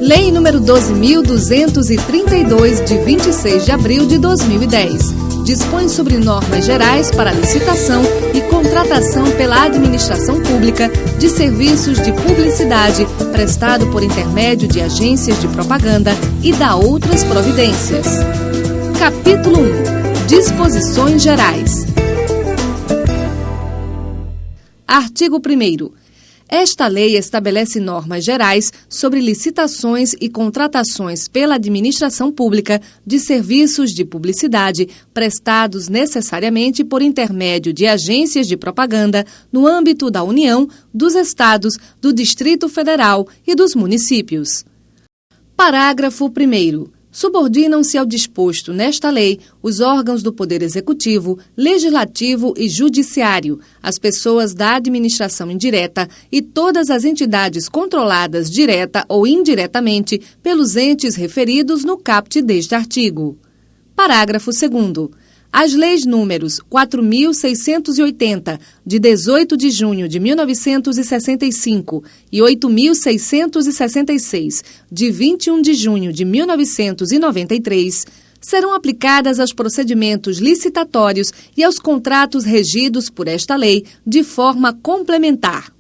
Lei nº 12.232, de 26 de abril de 2010. Dispõe sobre normas gerais para licitação e contratação pela administração pública de serviços de publicidade prestado por intermédio de agências de propaganda e dá outras providências. Capítulo 1. Disposições gerais. Artigo 1º. Esta lei estabelece normas gerais sobre licitações e contratações pela administração pública de serviços de publicidade prestados necessariamente por intermédio de agências de propaganda no âmbito da União, dos Estados, do Distrito Federal e dos municípios. Parágrafo 1º. Subordinam-se ao disposto nesta lei os órgãos do Poder Executivo, Legislativo e Judiciário, as pessoas da administração indireta e todas as entidades controladas direta ou indiretamente pelos entes referidos no caput deste artigo. Parágrafo 2º. As leis números 4.680, de 18 de junho de 1965 e 8.666, de 21 de junho de 1993, serão aplicadas aos procedimentos licitatórios e aos contratos regidos por esta lei de forma complementar.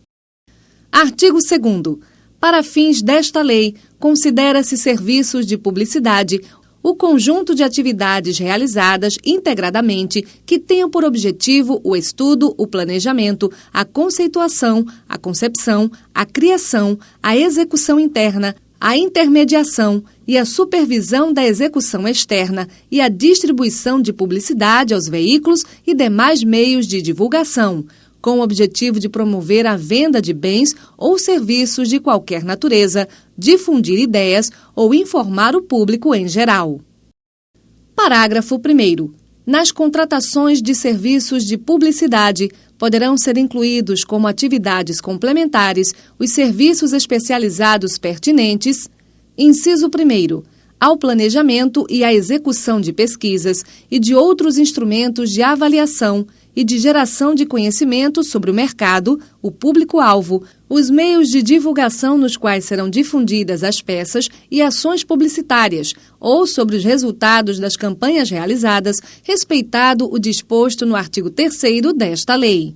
Artigo 2º. Para fins desta lei, considera-se serviços de publicidade o conjunto de atividades realizadas integradamente que tenham por objetivo o estudo, o planejamento, a conceituação, a concepção, a criação, a execução interna, a intermediação e a supervisão da execução externa e a distribuição de publicidade aos veículos e demais meios de divulgação, com o objetivo de promover a venda de bens ou serviços de qualquer natureza, difundir ideias ou informar o público em geral. Parágrafo 1º. Nas contratações de serviços de publicidade, poderão ser incluídos como atividades complementares os serviços especializados pertinentes, inciso 1º, ao planejamento e à execução de pesquisas e de outros instrumentos de avaliação e de geração de conhecimento sobre o mercado, o público-alvo, os meios de divulgação nos quais serão difundidas as peças e ações publicitárias, ou sobre os resultados das campanhas realizadas, respeitado o disposto no artigo 3º desta lei.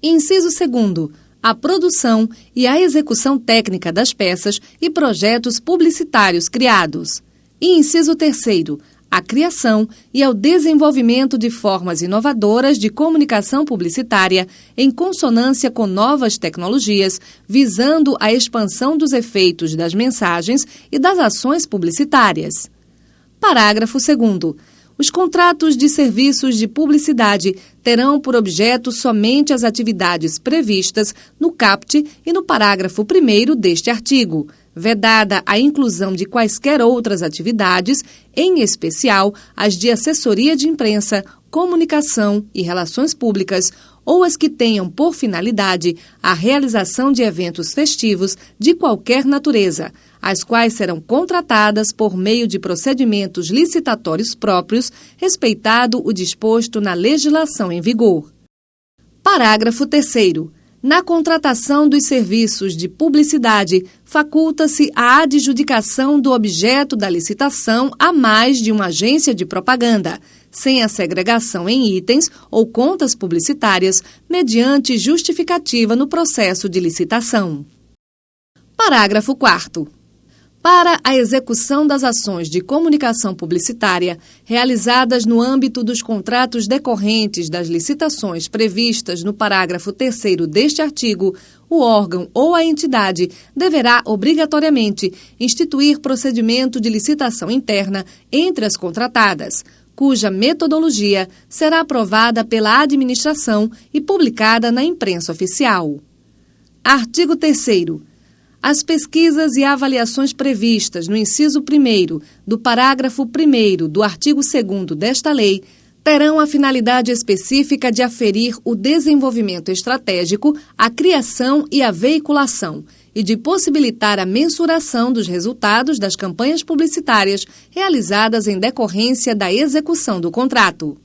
Inciso 2º. A produção e a execução técnica das peças e projetos publicitários criados. E inciso 3º. A criação e ao desenvolvimento de formas inovadoras de comunicação publicitária em consonância com novas tecnologias, visando a expansão dos efeitos das mensagens e das ações publicitárias. Parágrafo 2º. Os contratos de serviços de publicidade terão por objeto somente as atividades previstas no caput e no parágrafo 1º deste artigo, vedada a inclusão de quaisquer outras atividades, em especial as de assessoria de imprensa, comunicação e relações públicas, ou as que tenham por finalidade a realização de eventos festivos de qualquer natureza, as quais serão contratadas por meio de procedimentos licitatórios próprios, respeitado o disposto na legislação em vigor. Parágrafo 3º. Na contratação dos serviços de publicidade, faculta-se a adjudicação do objeto da licitação a mais de uma agência de propaganda, sem a segregação em itens ou contas publicitárias, mediante justificativa no processo de licitação. Parágrafo 4º. Para a execução das ações de comunicação publicitária realizadas no âmbito dos contratos decorrentes das licitações previstas no parágrafo 3º deste artigo, o órgão ou a entidade deverá obrigatoriamente instituir procedimento de licitação interna entre as contratadas, cuja metodologia será aprovada pela administração e publicada na imprensa oficial. Artigo 3º. As pesquisas e avaliações previstas no inciso 1º do parágrafo 1º do artigo 2º desta lei terão a finalidade específica de aferir o desenvolvimento estratégico, a criação e a veiculação, e de possibilitar a mensuração dos resultados das campanhas publicitárias realizadas em decorrência da execução do contrato.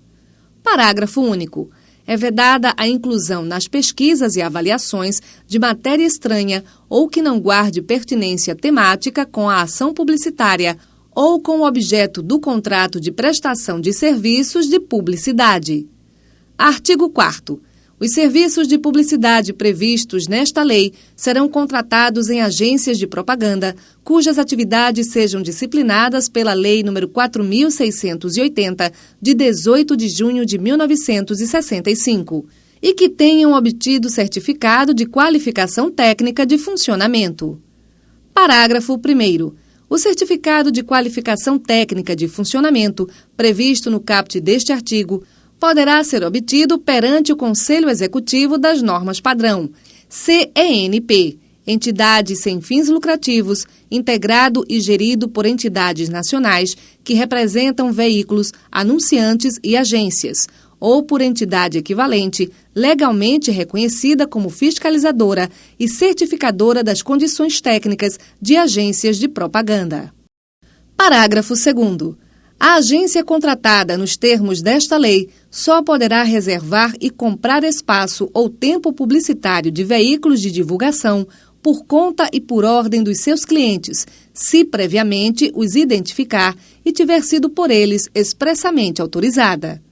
Parágrafo único. É vedada a inclusão nas pesquisas e avaliações de matéria estranha ou que não guarde pertinência temática com a ação publicitária ou com o objeto do contrato de prestação de serviços de publicidade. Artigo 4º. Os serviços de publicidade previstos nesta lei serão contratados em agências de propaganda, cujas atividades sejam disciplinadas pela Lei nº 4.680, de 18 de junho de 1965, e que tenham obtido certificado de qualificação técnica de funcionamento. Parágrafo 1º. O certificado de qualificação técnica de funcionamento, previsto no caput deste artigo, poderá ser obtido perante o Conselho Executivo das Normas Padrão, CENP, entidade sem fins lucrativos, integrado e gerido por entidades nacionais que representam veículos, anunciantes e agências, ou por entidade equivalente, legalmente reconhecida como fiscalizadora e certificadora das condições técnicas de agências de propaganda. Parágrafo 2º. A agência contratada nos termos desta lei só poderá reservar e comprar espaço ou tempo publicitário de veículos de divulgação por conta e por ordem dos seus clientes, se previamente os identificar e tiver sido por eles expressamente autorizada.